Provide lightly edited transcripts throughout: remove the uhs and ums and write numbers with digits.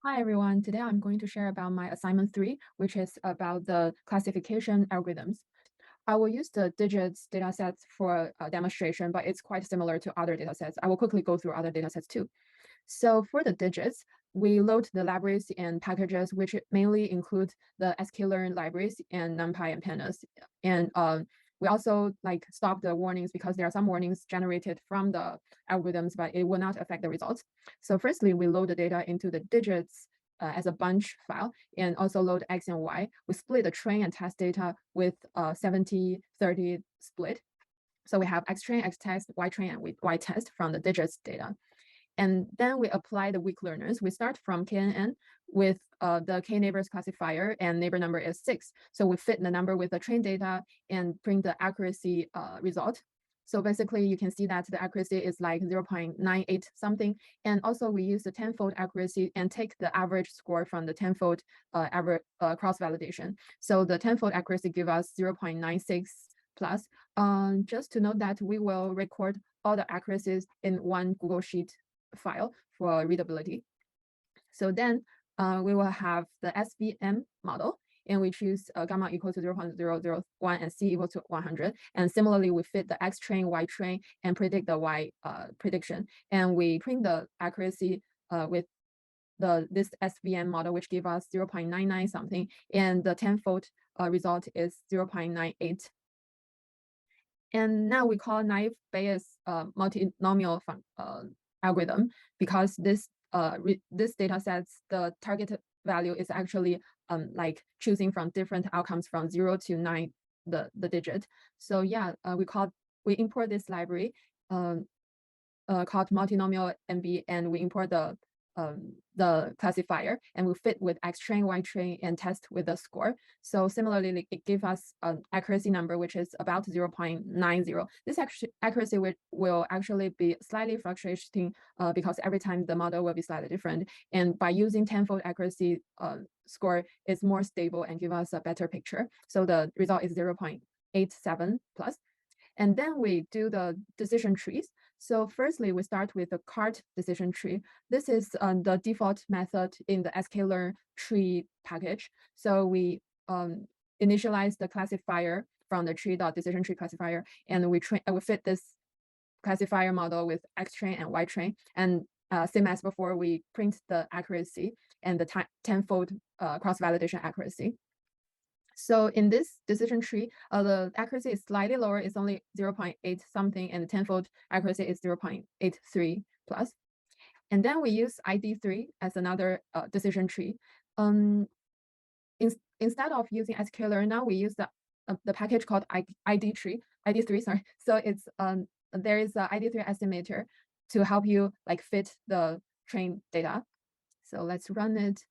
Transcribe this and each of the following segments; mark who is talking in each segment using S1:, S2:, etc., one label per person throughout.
S1: Hi everyone, today I'm going to share about my assignment 3, which is about the classification algorithms. I will use the digits datasets for demonstration, but it's quite similar to other datasets. I will quickly go through other datasets too. So for the digits, we load the libraries and packages, which mainly include the sklearn libraries and NumPy and pandas. And we also stop the warnings because there are some warnings generated from the algorithms, but it will not affect the results. So firstly, we load the data into the digits as a bunch file and also load X and Y. We split the train and test data with 70-30 split. So we have X train, X test, Y train, and Y test from the digits data. And then we apply the weak learners. We start from KNN with the K-neighbors classifier, and neighbor number is 6. So we fit the number with the train data and bring the accuracy result. So basically, you can see that the accuracy is like 0.98 something. And also, we use the tenfold accuracy and take the average score from the tenfold average cross-validation. So the tenfold accuracy give us 0.96 plus. Just to note that we will record all the accuracies in one Google Sheet file for readability. So then we will have the SVM model, and we choose gamma equal to 0.001 and C equal to 100. And similarly, we fit the X train, Y train, and predict the Y prediction. And we print the accuracy with this SVM model, which give us 0.99 something, and the tenfold result is 0.98. And now we call naive Bayes multinomial algorithm because this data sets, the target value is actually like choosing from different outcomes from 0 to 9, the digit. So yeah, we import this library called multinomial MB, and we import the classifier, and we fit with X train, Y train, and test with the score. So similarly, it gives us an accuracy number, which is about 0.90. This accuracy will actually be slightly fluctuating because every time the model will be slightly different. And by using tenfold accuracy score, it's more stable and give us a better picture. So the result is 0.87 plus. And then we do the decision trees. So firstly, we start with the cart decision tree. This is the default method in the sklearn tree package. So we initialize the classifier from the tree.decision tree classifier, and we fit this classifier model with X train and Y train. And same as before, we print the accuracy and the tenfold cross-validation accuracy. So in this decision tree, the accuracy is slightly lower. It's only 0.8 something, and the tenfold accuracy is 0.83 plus. And then we use ID3 as another decision tree. Instead of using sklearn, now we use the package called ID3. Sorry. So it's there is a ID3 estimator to help you fit the train data. So let's run it.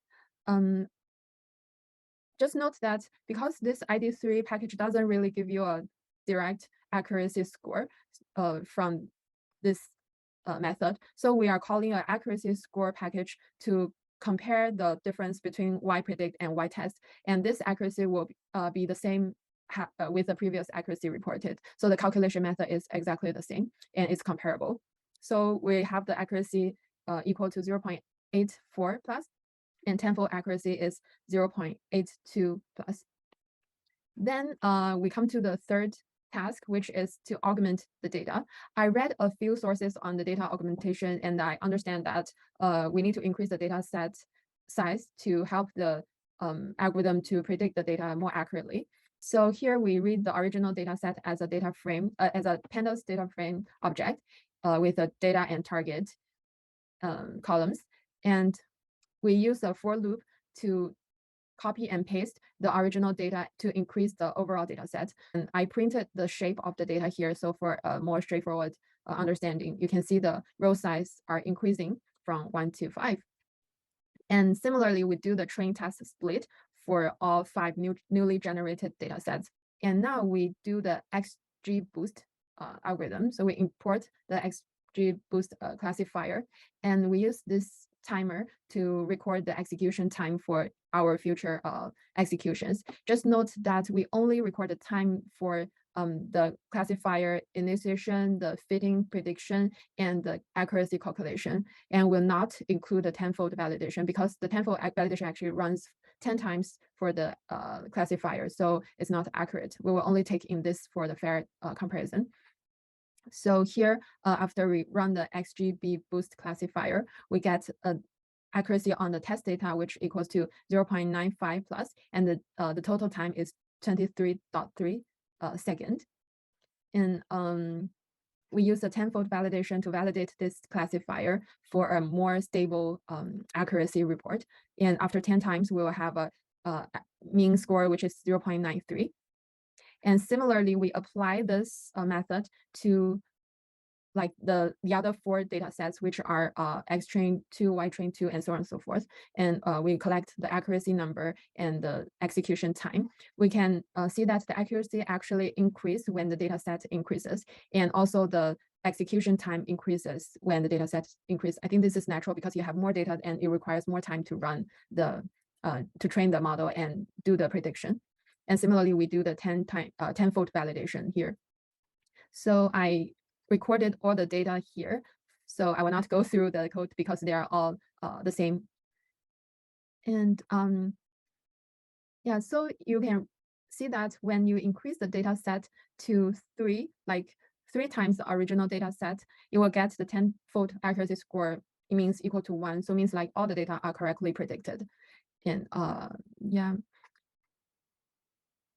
S1: Just note that because this ID3 package doesn't really give you a direct accuracy score from this method, so we are calling an accuracy score package to compare the difference between Y predict and Y test. And this accuracy will be the same with the previous accuracy reported. So the calculation method is exactly the same and it's comparable. So we have the accuracy equal to 0.84 plus, and tenfold accuracy is 0.82 plus. Then we come to the third task, which is to augment the data. I read a few sources on the data augmentation, and I understand that we need to increase the data set size to help the algorithm to predict the data more accurately. So here we read the original data set as a data frame, as a pandas data frame object with a data and target columns. And we use a for loop to copy and paste the original data to increase the overall data set. And I printed the shape of the data here. So for a more straightforward understanding, you can see the row size are increasing from 1 to 5. And similarly, we do the train test split for all 5 newly generated data sets. And now we do the XGBoost algorithm. So we import the XGBoost classifier, and we use this timer to record the execution time for our future executions. Just note that we only record the time for the classifier initiation, the fitting prediction, and the accuracy calculation, and will not include the tenfold validation because the tenfold validation actually runs 10 times for the classifier, so it's not accurate. We will only take in this for the fair comparison. So here, after we run the XGB boost classifier, we get an accuracy on the test data, which equals to 0.95 plus, and the total time is 23.3 second. And we use the tenfold validation to validate this classifier for a more stable accuracy report. And after 10 times, we will have a mean score, which is 0.93. And similarly, we apply this method to like the other 4 data sets, which are X-train 2, Y-train 2, and so on and so forth. And we collect the accuracy number and the execution time. We can see that the accuracy actually increases when the data set increases, and also the execution time increases when the data set increases. I think this is natural because you have more data and it requires more time to run the to train the model and do the prediction. And similarly, we do the tenfold validation here. So I recorded all the data here. So I will not go through the code because they are all the same. And yeah, so you can see that when you increase the data set to 3, like 3 times the original data set, you will get the tenfold accuracy score. It means equal to 1. So it means like all the data are correctly predicted. And yeah.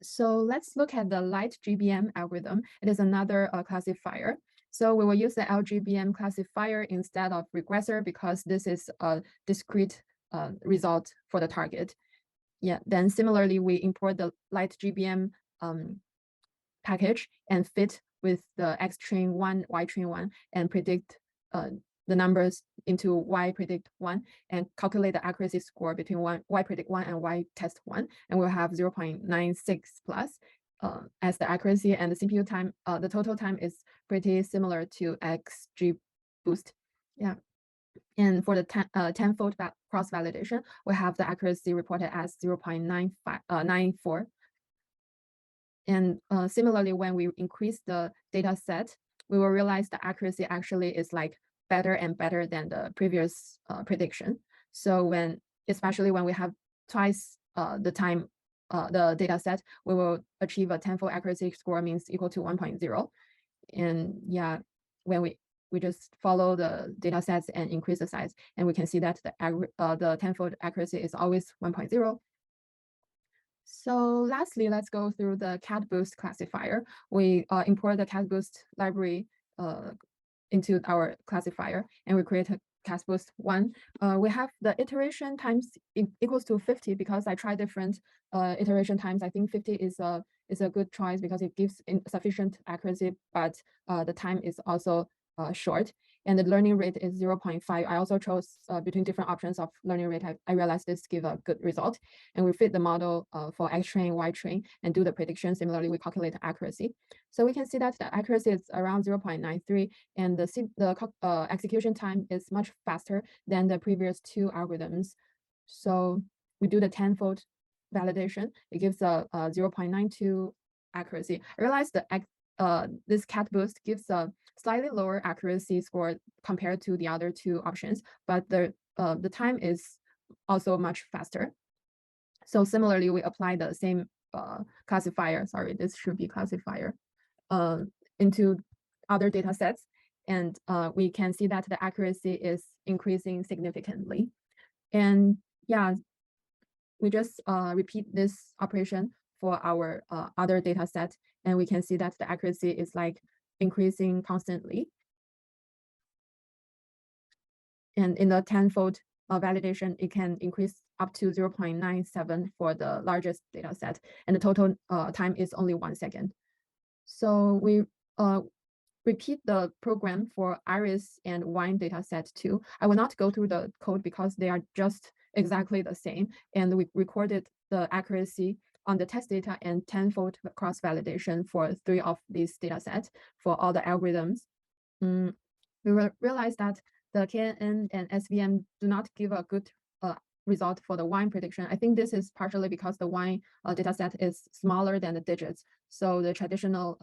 S1: So let's look at the light GBM algorithm. It is another classifier. So we will use the LGBM classifier instead of regressor because this is a discrete result for the target. Yeah, then similarly, we import the light GBM package and fit with the X-train 1, Y-train 1, and predict the numbers into Y predict 1 and calculate the accuracy score between Y predict 1 and Y test 1. And we'll have 0.96 plus as the accuracy, and the CPU time, the total time is pretty similar to XG boost. Yeah. And for the tenfold cross validation, we have the accuracy reported as 0.94. And similarly, when we increase the data set, we will realize the accuracy actually is like better and better than the previous prediction. So especially when we have twice the time, the data set, we will achieve a tenfold accuracy score means equal to 1.0. And yeah, when we just follow the data sets and increase the size, and we can see that the tenfold accuracy is always 1.0. So lastly, let's go through the CatBoost classifier. We import the CatBoost library into our classifier, and we create a CatBoost 1. We have the iteration times equals to 50 because I tried different iteration times. I think 50 is a good choice because it gives sufficient accuracy, but the time is also short. And the learning rate is 0.5. I also chose between different options of learning rate. I realized this give a good result. And we fit the model for X-train, Y-train, and do the prediction. Similarly, we calculate the accuracy. So we can see that the accuracy is around 0.93, and the execution time is much faster than the previous 2 algorithms. So we do the tenfold validation. It gives a 0.92 accuracy. I realized that this CatBoost gives a slightly lower accuracy score compared to the other 2 options, but the time is also much faster. So similarly, we apply the same classifier. Sorry, this should be classifier into other data sets, and we can see that the accuracy is increasing significantly. And yeah, we just repeat this operation for our other data set, and we can see that the accuracy is like increasing constantly. And in the tenfold validation, it can increase up to 0.97 for the largest data set, and the total time is only 1 second. So we repeat the program for Iris and Wine data set too. I will not go through the code because they are just exactly the same, and we recorded the accuracy on the test data and tenfold cross validation for 3 of these data sets for all the algorithms. We realized that the KNN and SVM do not give a good result for the wine prediction. I think this is partially because the wine data set is smaller than the digits. So the traditional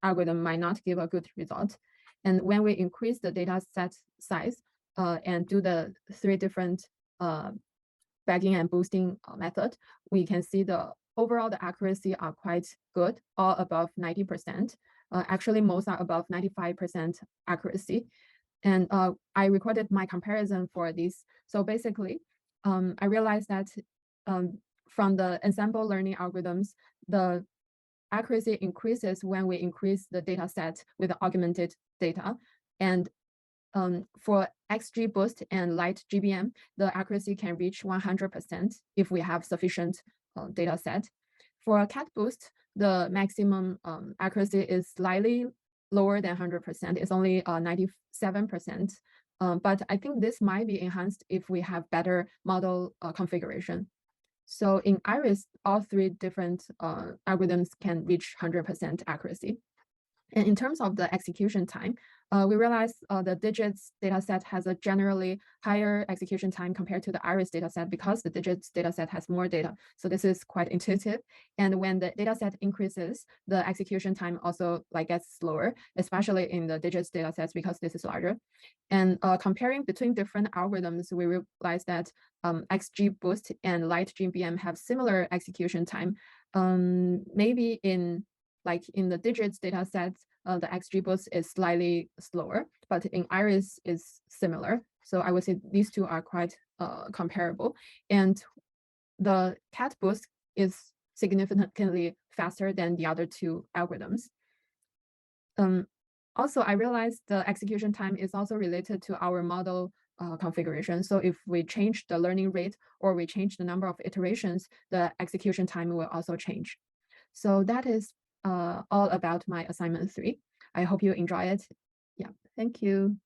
S1: algorithm might not give a good result. And when we increase the data set size and do the 3 different bagging and boosting method, we can see the overall the accuracy are quite good, all above 90%. Actually, most are above 95% accuracy. And I recorded my comparison for this. So basically, I realized that from the ensemble learning algorithms, the accuracy increases when we increase the data set with augmented data. And for XGBoost and Light GBM, the accuracy can reach 100% if we have sufficient data set. For CatBoost, the maximum accuracy is slightly lower than 100%. It's only 97%. But I think this might be enhanced if we have better model configuration. So in Iris, all 3 different algorithms can reach 100% accuracy. And in terms of the execution time, we realized the digits dataset has a generally higher execution time compared to the Iris dataset because the digits dataset has more data. So this is quite intuitive. And when the dataset increases, the execution time also gets slower, especially in the digits datasets because this is larger. And comparing between different algorithms, we realized that XGBoost and Light GBM have similar execution time. Maybe in the digits data sets, the XGBoost is slightly slower, but in Iris is similar. So I would say these 2 are quite comparable. And the CatBoost is significantly faster than the other 2 algorithms. Also, I realized the execution time is also related to our model configuration. So if we change the learning rate or we change the number of iterations, the execution time will also change. So that is all about my assignment 3. I hope you enjoy it. Yeah, thank you.